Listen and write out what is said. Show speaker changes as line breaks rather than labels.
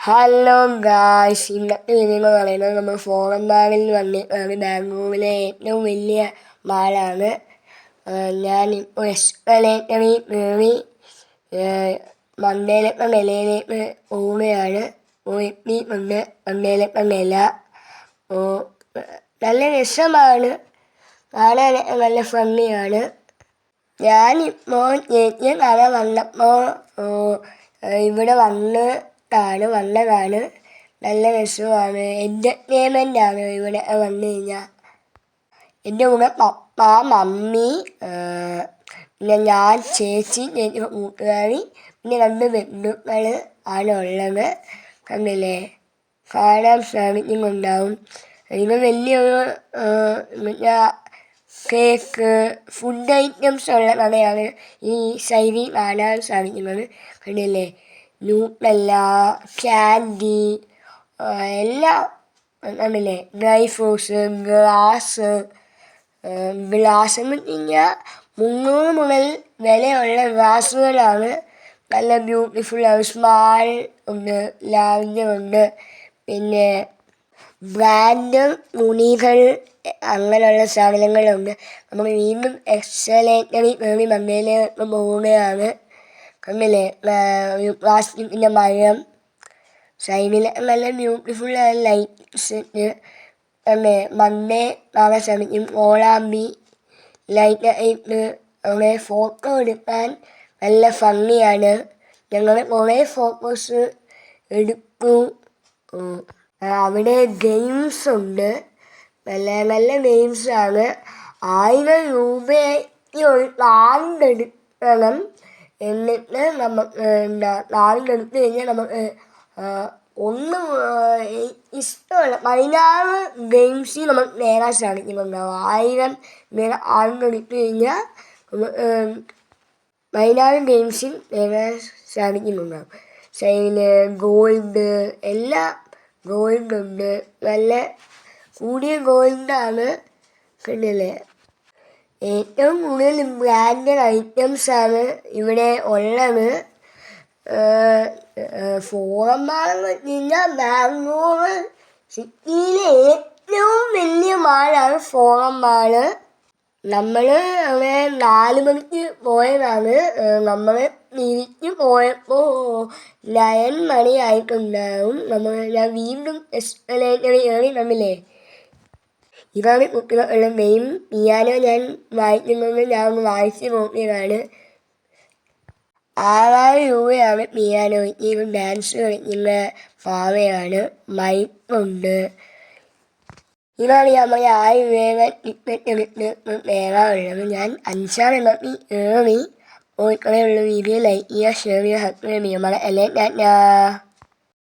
Hello guys, ഇന്നത്തെ video എന്ന് പറയുന്നത് നമ്മൾ ഫോറന്മാളിൽ വന്നിട്ടാണ്. ബാംഗ്ലൂരിലെ ഏറ്റവും വലിയ മാളാണ്. ഞാൻ ഇപ്പോൾ എസ്കലേറ്ററിൽ കയറി മണ്ടേലൊക്കെ നിലയിലേക്ക് പോവുകയാണ്. എത്തിയിട്ടുണ്ട് മണ്ടേലൊക്കെ നില. നല്ല രസമാണ്, കാണാനൊക്കെ നല്ല ഭംഗിയാണ്. ഞാനിപ്പോൾ ചേച്ചിയെ കാണാൻ വന്നപ്പോൾ ഇവിടെ വന്നതാണ്. നല്ല രസമാണ്, എൻ്റർടൈൻമെൻ്റാണ് ഇവിടെ വന്നു കഴിഞ്ഞാൽ. എൻ്റെ കൂടെ പപ്പ, മമ്മി, പിന്നെ ഞാൻ, ചേച്ചി, ചേച്ചിയുടെ കൂട്ടുകാരി, പിന്നെ 2 ബന്ധുക്കൾ ആണ് ഉള്ളത്. കണ്ടില്ലേ, കാണാൻ സാധിക്കുന്നുണ്ടാവും. ഇത് വലിയൊരു കേക്ക്, ഫുഡ് ഐറ്റംസ് ഉള്ള കടയാണ് ഈ സൈഡിൽ കാണാൻ സാധിക്കുന്നത്. കണ്ടില്ലേ, ന്യൂട്ടെല്ല, ക്യാൻഡി, എല്ലാം കണ്ടില്ലേ. ഡ്രൈ ഫ്രൂട്ട്സ്, ഗ്ലാസ് എന്ന് വെച്ച് കഴിഞ്ഞാൽ 300 മുതൽ വിലയുള്ള ഗ്ലാസ്സുകളാണ്. നല്ല ബ്യൂട്ടിഫുള്ളാണ്. സ്മാൾ ഉണ്ട്, ലാവൻഡർ ഉണ്ട്, പിന്നെ ബ്രാൻഡ് തുണികൾ, അങ്ങനെയുള്ള സാധനങ്ങളുണ്ട്. നമ്മൾ വീണ്ടും എക്സലേറ്ററിൽ കയറി മണ്ടയിലേക്ക് പോവുകയാണ്. കണ്ടില്ലേ, പ്ലാസ്റ്റിക്കിൻ്റെ മരം, സൈഡിൽ നല്ല ബ്യൂട്ടിഫുള്ളായ ലൈറ്റ്സ് തന്നെ മണ്ടേ കാണാൻ സാധിക്കും. കോളാമ്പി ലൈറ്റ് ആയിട്ട് അവിടെ ഫോട്ടോ എടുക്കാൻ നല്ല ഭംഗിയാണ്. ഞങ്ങൾ കുറേ ഫോട്ടോസ് എടുത്തു. അവിടെ ഗെയിംസ് ഉണ്ട്, നല്ല നല്ല ഗെയിംസാണ്. 1000 രൂപയ്ക്ക് ഒരു കാർഡ് എടുക്കണം. എന്നിട്ട് നമുക്ക് കാർഡ് എടുത്തു കഴിഞ്ഞാൽ നമുക്ക് ഇഷ്ടമുള്ള 16 ഗെയിംസിൽ നമുക്ക് നേടാൻ സാധിക്കുന്നുണ്ടാവും. 1000 കാർഡ് എടുത്തു കഴിഞ്ഞാൽ 16 ഗെയിംസിൽ നേടാൻ സാധിക്കുന്നുണ്ടാവും. സൈഡിൽ ഗോൾഡ്, എല്ലാ ഗോൾഡുണ്ട്, നല്ല കൂടിയ ഗോൾഡാണ്. കണ്ടില്ലേ, ഏറ്റവും കൂടുതൽ ബ്രാൻഡഡ് ഐറ്റംസാണ് ഇവിടെ ഉള്ളത്. ഫോറന്മാളെന്ന് വെച്ച് കഴിഞ്ഞാൽ ബാംഗ്ലൂർ സിറ്റിയിലെ ഏറ്റവും വലിയ മാളാണ് ഫോറന്മാൾ. നമ്മൾ അവിടെ 4 മണിക്ക് പോയതാണ്. നമ്മൾ തിരിച്ച് പോയപ്പോൾ 9 മണി ആയിട്ടുണ്ടാവും. ഞാൻ വീണ്ടും എസ്കലേറ്ററിൽ കയറി. കണ്ടില്ലേ, ഇതാണ് കുട്ടികളുടെ മെയിൻ പിയാനോ. ഞാൻ വായിക്കുന്നത് ഞാൻ ഒന്ന് വായിച്ച് നോക്കിയതാണ്. 6000 രൂപയാണ് പിയാനോയ്ക്ക്. ഇത് ഡാൻസ് കളിക്കുന്ന പാവയാണ്. മൈക്കുണ്ട്. ഇതാണ് നമ്മൾ 1000 രൂപ ടിക്കറ്റ് എടുത്ത് കയറാറുള്ളത്. ഞാൻ 5-ആം എണ്ണത്തിൽ കയറി. ഇപ്പോൾ ഇത്രയുള്ള വീഡിയോ ലൈക്ക് ചെയ്യുക, ഷെയർ ചെയ്യുക, സബ്സ്ക്രൈബ് ചെയ്യുക. നമ്മളെ എല്ലാം